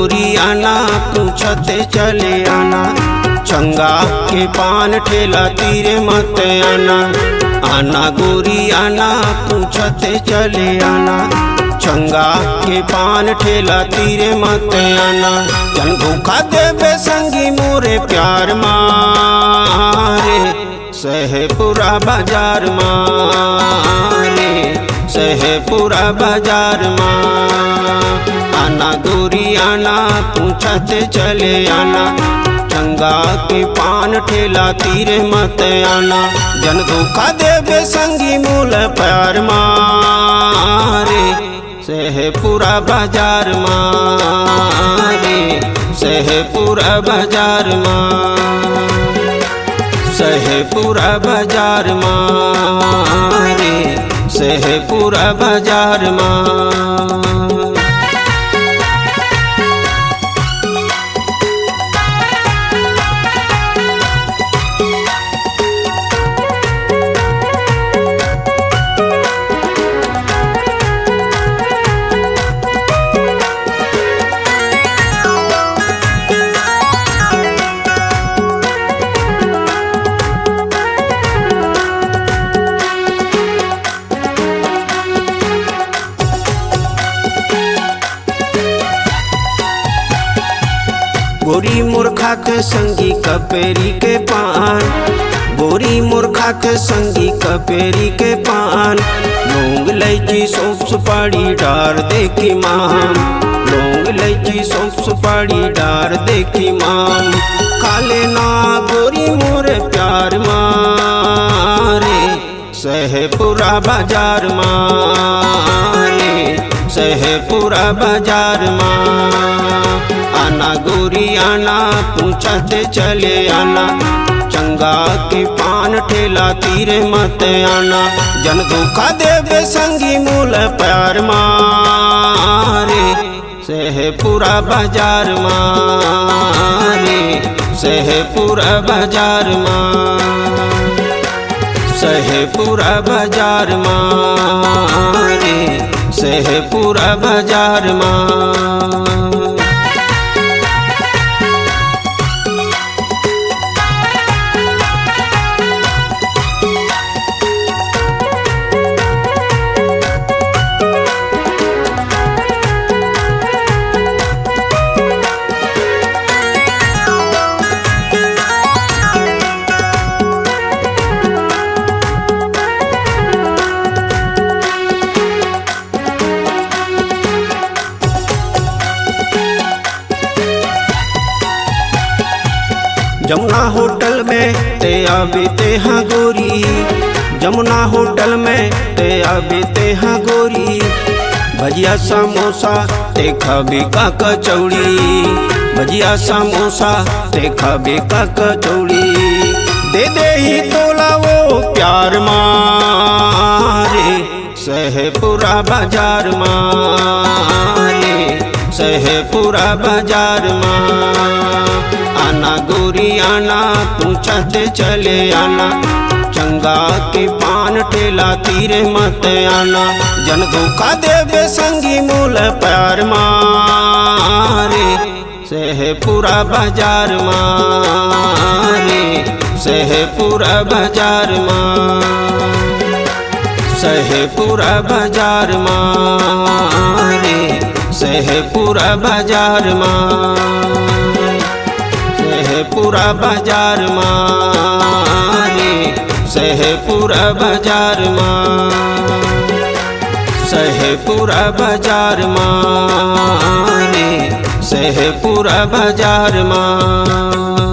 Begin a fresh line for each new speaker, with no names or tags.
गोरी आना पूछते चले आना, चंगा के पान ठेला तीरे मत आना। आना गोरी आना पूछते चले आना, चंगा के पान ठेला तीरे मत आना। जन धोखा देवे संगी मोरे प्यार मारे, सहेपुरा बाजार मारे, सहेपुरा बाजार माँ। आना गोरी आना पूछते चले आना, चंगा के पान ठेला तीरे मत आना। जन धोखा देवे संगी मूल प्यार मारे, सहेपुरा बाजार मारे, सहेपुरा बाजार माँ, सहेपुरा बाजार मारे, सहेपुरा बाजार माँ। गोरी मूर्खा के संगी कपेरी के पान, गोरी मूर्खा के संगी कपेरी के पान। लौंग इलायची सौंफ सुपारी डार दे की माम, लौंग इलायची सौंफ सुपारी डार दे की माम। खा लेना गोरी मोरे प्यार मारे, सहेपुरा बाजार मारे, सहेपुरा बाजार माँ। आना गोरी आना पूछते चले आना, चंगा के पान ठेला तीरे मत आना। जन धोखा देवे संगी मूल प्यार मारे, सहेपुरा बाजार मारे, सहेपुरा बाजार माँ, सहेपुरा बाजार मारे, सहेपुरा बाजार माँ। जमुना होटल में ते आबीते हाँ गोरी, जमुना होटल में ते आबीते हाँ गोरी। भजिया समोसा ते खाबे का कचौड़ी, भजिया समोसा ते खाबे का कचौड़ी। दे दे ही तोला वो प्यार मारे, सहेपुरा बाजार मारे, सहेपुरा बाजार माँ। आना गोरी आना पूछते चले आना, चंगा के पान ठेला तीरे मत आना। जन धोखा देवे संगी मूल प्यार मारे, सहेपुरा बाजार मारे, सहेपुरा बाजार माँ, सहेपुरा बाजार मारे, सहेपुरा बाजार माँ, सहेपुरा बाजार मारे, सहेपुरा बाजार माँ, सहेपुरा बाजार मारे, सहेपुरा बाजार माँ।